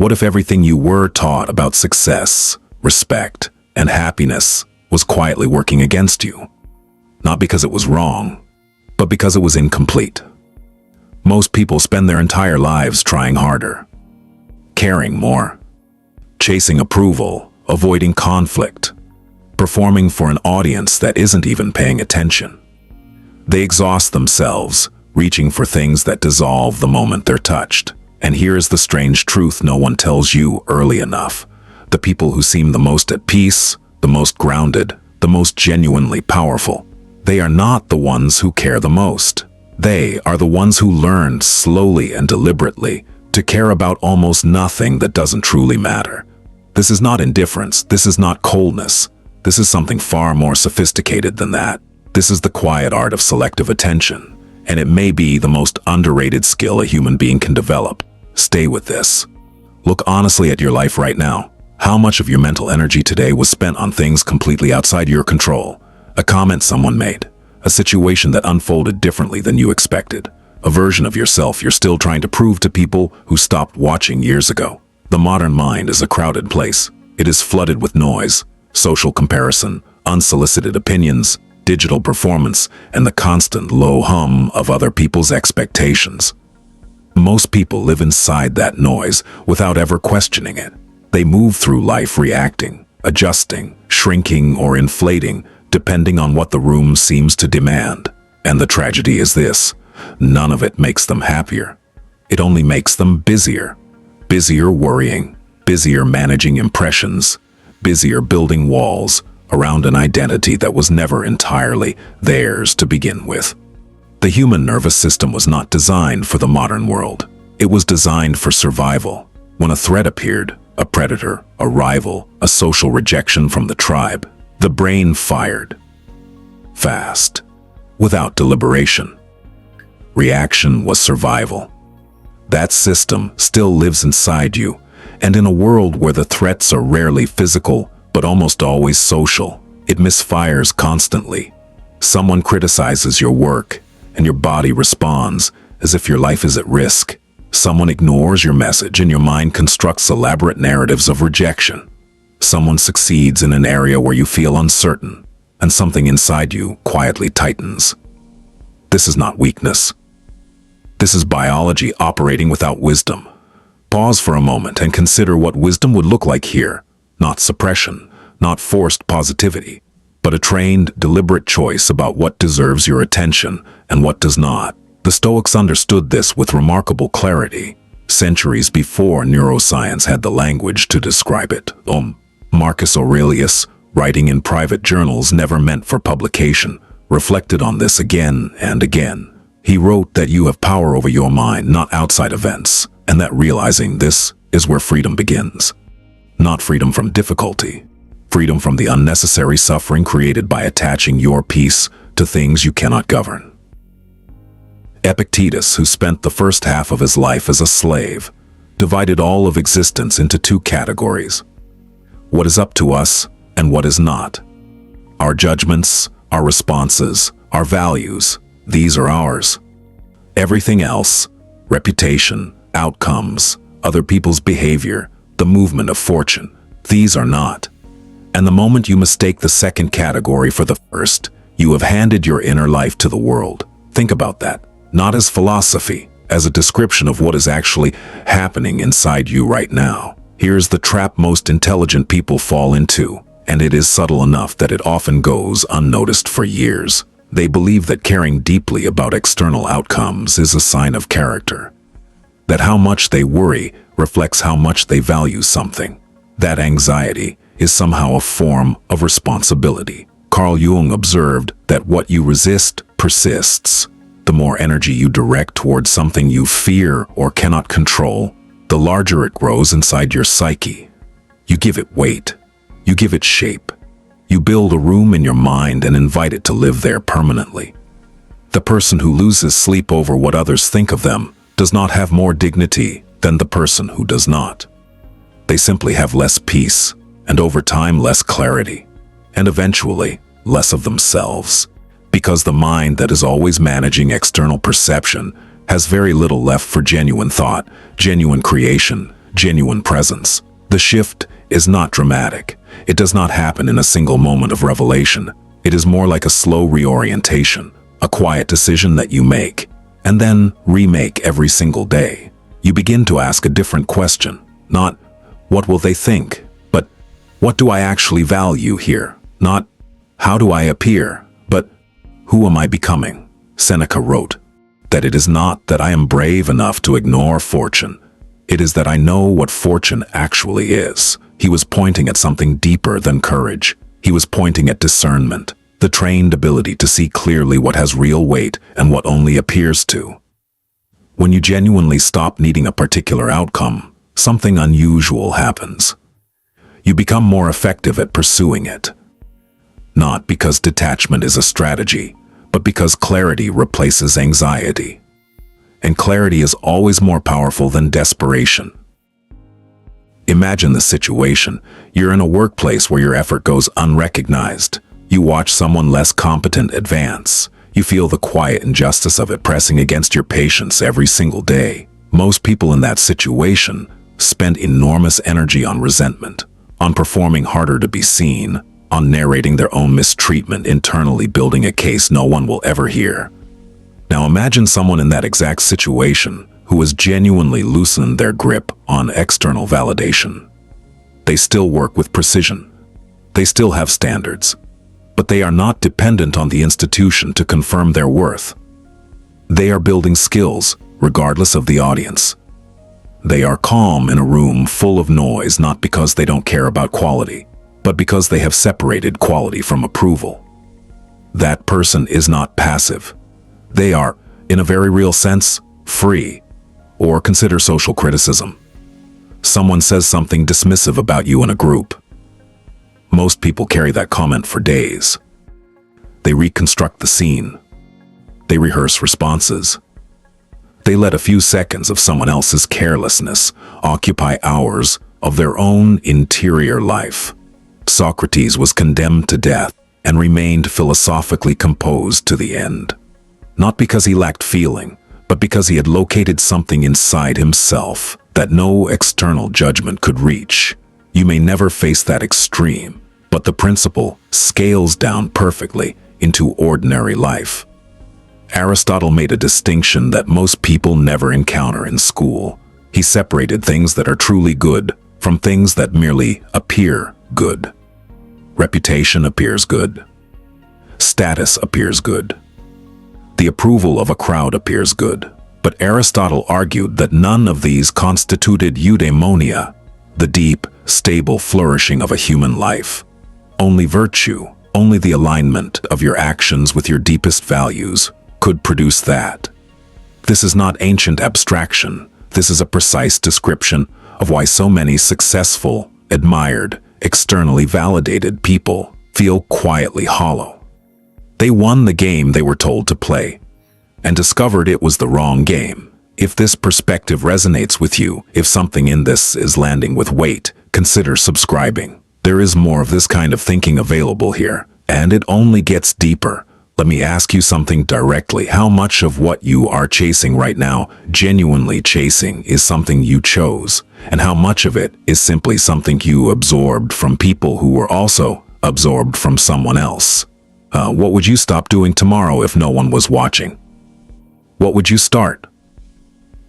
What if everything you were taught about success, respect, and happiness was quietly working against you? Not because it was wrong, but because it was incomplete. Most people spend their entire lives trying harder, caring more, chasing approval, avoiding conflict, performing for an audience that isn't even paying attention. They exhaust themselves, reaching for things that dissolve the moment they're touched. And here's the strange truth no one tells you early enough. The people who seem the most at peace, the most grounded, the most genuinely powerful, they are not the ones who care the most. They are the ones who learned slowly and deliberately to care about almost nothing that doesn't truly matter. This is not indifference. This is not coldness. This is something far more sophisticated than that. This is the quiet art of selective attention, and it may be the most underrated skill a human being can develop. Stay with this. Look honestly at your life right now. How much of your mental energy today was spent on things completely outside your control? A comment someone made, a situation that unfolded differently than you expected, a version of yourself you're still trying to prove to people who stopped watching years ago. The modern mind is a crowded place. It is flooded with noise, social comparison, unsolicited opinions, digital performance, and the constant low hum of other people's expectations. Most people live inside that noise without ever questioning it. They move through life reacting, adjusting, shrinking, or inflating, depending on what the room seems to demand. And the tragedy is this: none of it makes them happier. It only makes them busier. Busier worrying, busier managing impressions, busier building walls around an identity that was never entirely theirs to begin with. The human nervous system was not designed for the modern world. It was designed for survival. When a threat appeared, a predator, a rival, a social rejection from the tribe, the brain fired. Fast, without deliberation. Reaction was survival. That system still lives inside you, and in a world where the threats are rarely physical, but almost always social, it misfires constantly. Someone criticizes your work, and your body responds as if your life is at risk. Someone ignores your message, and your mind constructs elaborate narratives of rejection. Someone succeeds in an area where you feel uncertain, and something inside you quietly tightens. This is not weakness. This is biology operating without wisdom. Pause for a moment and consider what wisdom would look like here. Not suppression, not forced positivity, but a trained, deliberate choice about what deserves your attention and what does not. The Stoics understood this with remarkable clarity, centuries before neuroscience had the language to describe it. Marcus Aurelius, writing in private journals never meant for publication, reflected on this again and again. He wrote that you have power over your mind, not outside events, and that realizing this is where freedom begins. Not freedom from difficulty, freedom from the unnecessary suffering created by attaching your peace to things you cannot govern. Epictetus, who spent the first half of his life as a slave, divided all of existence into two categories: what is up to us and what is not. Our judgments, our responses, our values, these are ours. Everything else, reputation, outcomes, other people's behavior, the movement of fortune, these are not. And the moment you mistake the second category for the first, you have handed your inner life to the world. Think about that, not as philosophy, as a description of what is actually happening inside you right now. Here's the trap most intelligent people fall into, and it is subtle enough that it often goes unnoticed for years. They believe that caring deeply about external outcomes is a sign of character. That how much they worry reflects how much they value something. That anxiety is somehow a form of responsibility. Carl Jung observed that what you resist persists. The more energy you direct towards something you fear or cannot control, the larger it grows inside your psyche. You give it weight. You give it shape. You build a room in your mind and invite it to live there permanently. The person who loses sleep over what others think of them does not have more dignity than the person who does not. They simply have less peace, and over time less clarity, and eventually less of themselves. Because the mind that is always managing external perception has very little left for genuine thought, genuine creation, genuine presence. The shift is not dramatic. It does not happen in a single moment of revelation. It is more like a slow reorientation, a quiet decision that you make, and then remake every single day. You begin to ask a different question, not, what will they think? But, what do I actually value here? Not, how do I appear? But, who am I becoming? Seneca wrote that it is not that I am brave enough to ignore fortune. It is that I know what fortune actually is. He was pointing at something deeper than courage. He was pointing at discernment, the trained ability to see clearly what has real weight and what only appears to. When you genuinely stop needing a particular outcome, something unusual happens. You become more effective at pursuing it. Not because detachment is a strategy, but because clarity replaces anxiety. And clarity is always more powerful than desperation. Imagine the situation. You're in a workplace where your effort goes unrecognized. You watch someone less competent advance. You feel the quiet injustice of it pressing against your patience every single day. Most people in that situation spend enormous energy on resentment, on performing harder to be seen, on narrating their own mistreatment, internally building a case no one will ever hear. Now imagine someone in that exact situation who has genuinely loosened their grip on external validation. They still work with precision. They still have standards, but they are not dependent on the institution to confirm their worth. They are building skills, regardless of the audience. They are calm in a room full of noise, not because they don't care about quality, but because they have separated quality from approval. That person is not passive. They are, in a very real sense, free. Or consider social criticism. Someone says something dismissive about you in a group. Most people carry that comment for days. They reconstruct the scene. They rehearse responses. They let a few seconds of someone else's carelessness occupy hours of their own interior life. Socrates was condemned to death and remained philosophically composed to the end. Not because he lacked feeling, but because he had located something inside himself that no external judgment could reach. You may never face that extreme, but the principle scales down perfectly into ordinary life. Aristotle made a distinction that most people never encounter in school. He separated things that are truly good from things that merely appear good. Reputation appears good. Status appears good. The approval of a crowd appears good. But Aristotle argued that none of these constituted eudaimonia, the deep, stable flourishing of a human life. Only virtue, only the alignment of your actions with your deepest values could produce that. This is not ancient abstraction. This is a precise description of why so many successful, admired, externally validated people feel quietly hollow. They won the game they were told to play, and discovered it was the wrong game. If this perspective resonates with you, if something in this is landing with weight, consider subscribing. There is more of this kind of thinking available here, and it only gets deeper. Let me ask you something directly. How much of what you are chasing right now, genuinely chasing, is something you chose? And how much of it is simply something you absorbed from people who were also absorbed from someone else? What would you stop doing tomorrow if no one was watching? What would you start?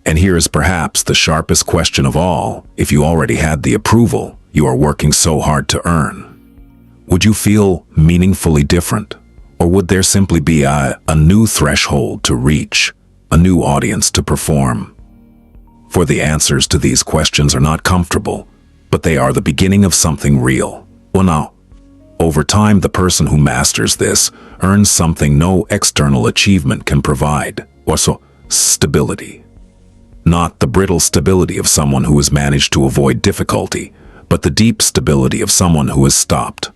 And here is perhaps the sharpest question of all. If you already had the approval you are working so hard to earn, would you feel meaningfully different? Or would there simply be a new threshold to reach, a new audience to perform? For the answers to these questions are not comfortable, but they are the beginning of something real. Well, now, over time, the person who masters this earns something no external achievement can provide. Also, stability. Not the brittle stability of someone who has managed to avoid difficulty, but the deep stability of someone who has stopped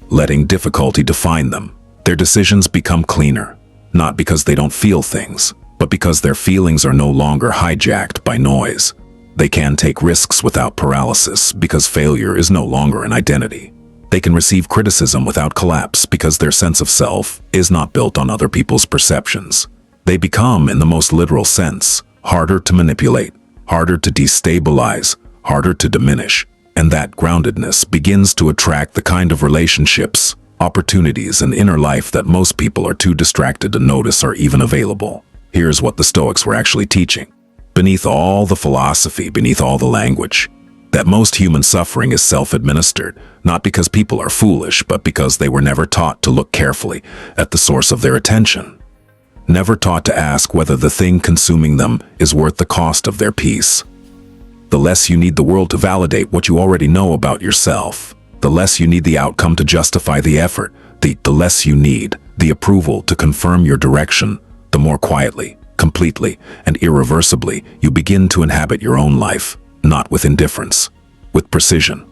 letting difficulty define them. Their decisions become cleaner, not because they don't feel things, but because their feelings are no longer hijacked by noise. They can take risks without paralysis because failure is no longer an identity. They can receive criticism without collapse because their sense of self is not built on other people's perceptions. They become, in the most literal sense, harder to manipulate, harder to destabilize, harder to diminish, and that groundedness begins to attract the kind of relationships, opportunities, and inner life that most people are too distracted to notice are even available. Here's what the Stoics were actually teaching. Beneath all the philosophy, beneath all the language, that most human suffering is self-administered, not because people are foolish, but because they were never taught to look carefully at the source of their attention. Never taught to ask whether the thing consuming them is worth the cost of their peace. The less you need the world to validate what you already know about yourself, the less you need the outcome to justify the effort, the less you need the approval to confirm your direction, the more quietly, completely, and irreversibly you begin to inhabit your own life, not with indifference, with precision.